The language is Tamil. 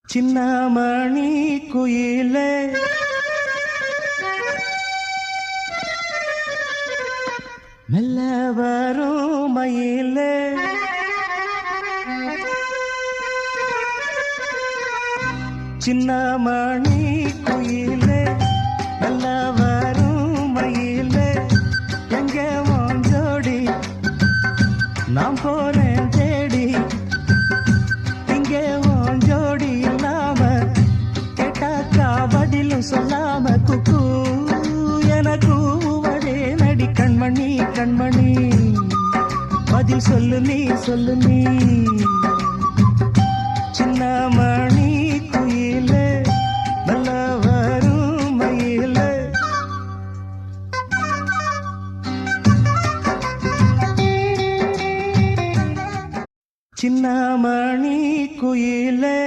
சின்னமணி குயிலே மெல்ல வரும் மயிலே சின்னமணி குயிலே மெல்ல வரும் மயிலே எங்க ஜோடி நாம் போறேன் தேடி இங்கே ஜோடி இல்லாம கேட்டாக்கா பதிலும் சொல்லாம குக்கு எனக்கு வடே நடி கண்மணி கண்மணி பதில் சொல்லு நீ சின்னமணி குயிலே நல்ல வரும் மயிலே சின்னமணி குயிலே